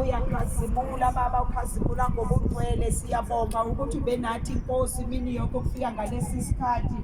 uyakhazimula Baba, ukhazimula ngobungcwele. Siyabonga ukuthi ube nathi Nkosi imini yonke ukufika ngalesi sikhathi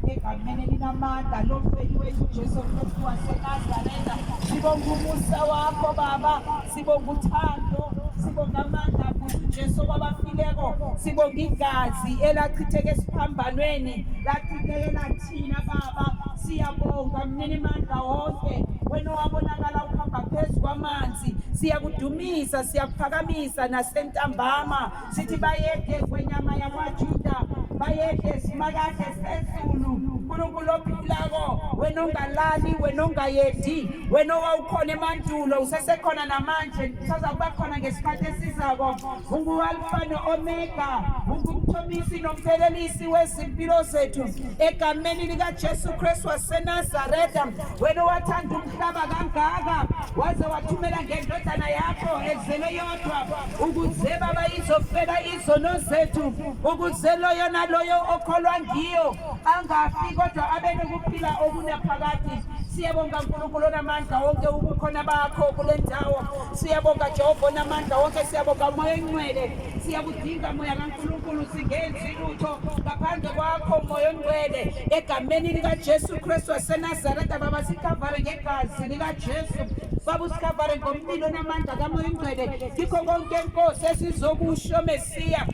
egameni linamandla lomfeki wethu Jesu Kristu waseNazaretha. Sibonga umusa wakho Baba, sibonga uthando, sibonga amandla akho Jesu kwabafileko, sibonga igazi elachitheke esiphambanweni lachithekela thina Baba. Siyabonga mnini mandla wonke, wena owabonakala uhamba phezu kwamanzi. Siyakudumisa, siyakuphakamisa nasentambama, sithi bayede kwenyama yakwaJuda, bayede simakade sezulu. Nkulunkulu ophilako, wena ongalali, wena ongayedi, wena owawukhona emandulo, usesekhona namanje, usazokuba khona ngesikhathi esizako. Ungu-Alpha no-Omega, ungumthomisi nomphelelisi wezimpilo zethu. Egameni likaJesu Kristu waseNazaretha, wena owathanda umhlaba kangaka waze wathumela ngendodana yakho ezelwe yodwa, ukuze Baba izofela izono zethu, ukuze loyo naloyo okholwa ngiyo angafi kodwa abe nokuphila okunaphakade. Siyabonga Nkulunkulu onamandla wonke ubukhona bakho kule ndawo. Siyabonga Jehova onamandla wonke, siyabonga Moya Ongcwele. Siyakudinga Moya kaNkulunkulu, singenzi lutho ngaphandle kwakho Moya Ongcwele. Egameni likaJesu Kristu waseNazaretha Baba, sikhavare ngegazi likaJesu Baba, usikhavare ngomlilo onamandla kaMoya Ongcwele. Kikho konke Nkosi esizokusho Mesiya,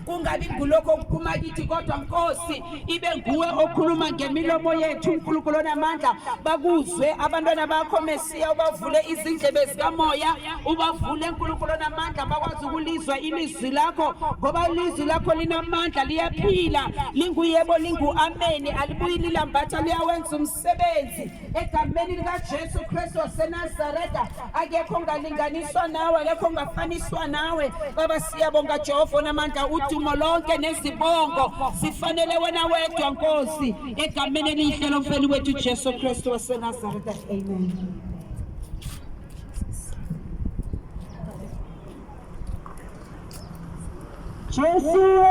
kungabi ngulokho okuphuma kithi kodwa Nkosi ibe nguwe okhuluma ngemilomo yethu. uNkulunkulu onamandla, bakuzwe abantwana bakho Mesiya, ubavule izindlebe zikamoya, ubavule Nkulunkulu onamandla, bakwazi ukulizwa ilizwi lakho, ngoba ilizwi lakho linamandla, liyaphila, linguyebo lingu-ameni, alibuyi lilambatha, liyawenza umsebenzi. Egameni likaJesu Kristu waseNazaretha, akekho ongalinganiswa nawe, akekho ongafaniswa nawe Baba. Siyabonga Jehova onamandla, udumo lonke nezibongo zifanele wena wedwa Nkosi, egameni elihle lomfeli wethu Jesu Kristu waseNazaretha. Amen. Jesu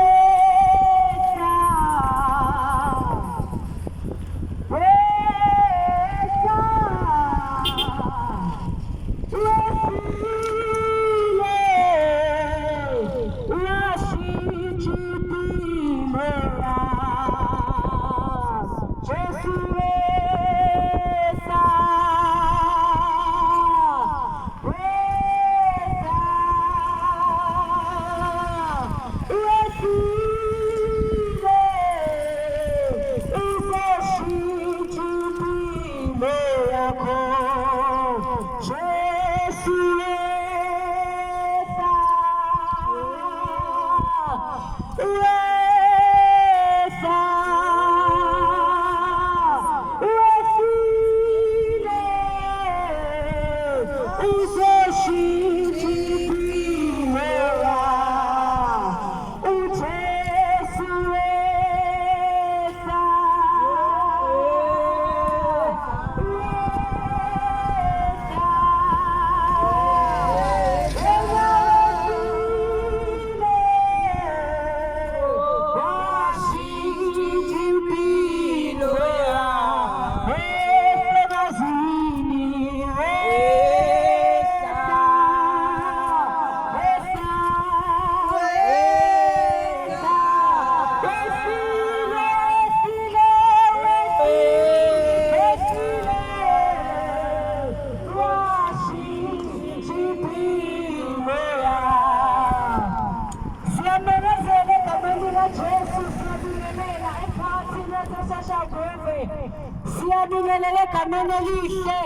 siyabingelela egameni elihle,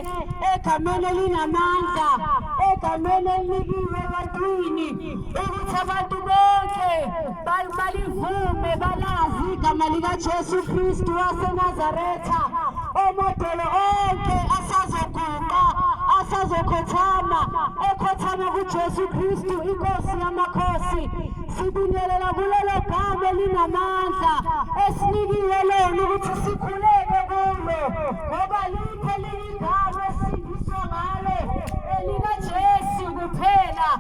egameni elinamandla, egameni elinikiwe ebantwini, ukuthi abantu bonke balivume balazi igama likaJesu Kristu waseNazaretha. Omodolo onke asazoguqa, asazokhothama, ekhothama kuJesu Kristu inkosi yamakhosi. Sibingelela kulelo gama elinamandla esinikiwe lona ukuthi sikhuleke kulo, ngoba likho elinye igama esindiswa ngalo elikaJesu kuphela.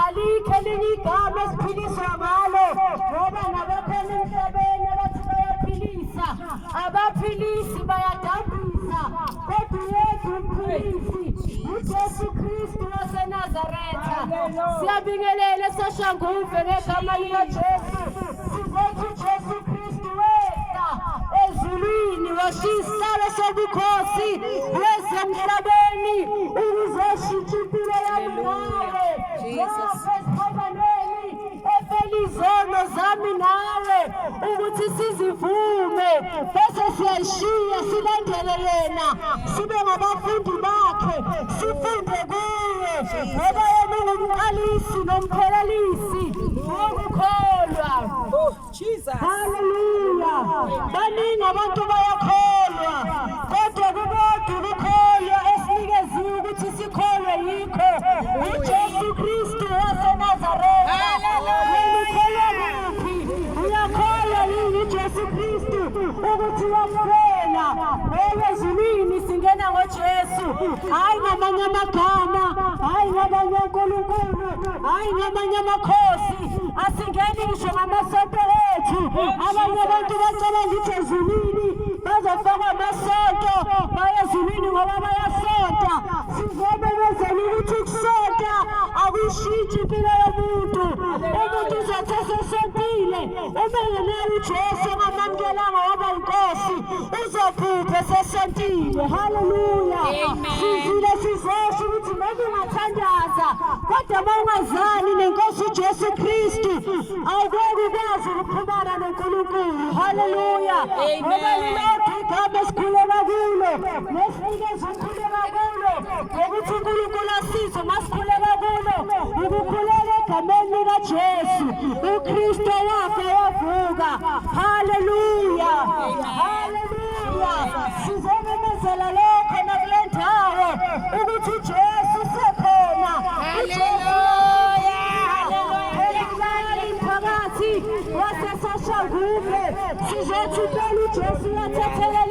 Alikho elinye igama esiphiliswa ngalo, ngoba nabakhona emhlabeni abathi bayaphilisa, abaphilisi bayadambisa, kodwa yedwa umphilisi uJesu Kristu waseNazaretha. Siyabingelela sashanguve ngegama likaJesu. Sizothi uJesu Kristu weza ezulwini washisala sobukhosi weza emhlabeni ukuzoshintsha impilo yami nawe. Esiphambanweni efela izono zami nawe ukuthi sizivume bese siyayishiya silandele yena sibe ngabafundi bakhe sifunde kuye ngoba yena ungumqalisi nomphelelisi wokukholwa. Jesus. Hallelujah. Baningi abantu bayakholwa kodwa kubodwa ukukholwa esinikeziwe ukuthi sikholwe yikho uJesu Kristu waseNazaretha. Uyakholwa yini uJesu Kristu ukuthi waphela wewe ezulwini singena ngoJesu, hayi ngamanye amagama, hayi ngamanye uNkulunkulu, hayi ngamanye amakhosi, asingeni ngisho ngamasonto ethu. Abanye abantu bacela ngithi ezulwini bazofaka amasonto baye ezulwini ngoba bayasonta. Sizobemezela ukuthi ukusonta akuyishintshi impilo yomuntu. Umuntu uzothi esesontile uma engenaye uJesu engamukelanga waba inkosi uzobhubha esesontile. Haleluya. Sizile sizosho ukuthi noma ungathandaza kodwa uma ungazali nenkosi uJesu Kristu awukweki ukwazi ukuxhumana noNkulunkulu. Haleluya. Ngoba lilokhu igama esikhuleka kulo nesinikeza ukukhuleka kulo ngokuthi uNkulunkulu asize masikhuleka kulo ukukhulela egameni likaJesu. uKristu wafa wavuka. Haleluya. Haleluya. Sizomemezela lokho nakule ndawo ukuthi uJesu usekhona. Haleluya. Phakathi wasesashanguve sizothi uJesu uyathathelela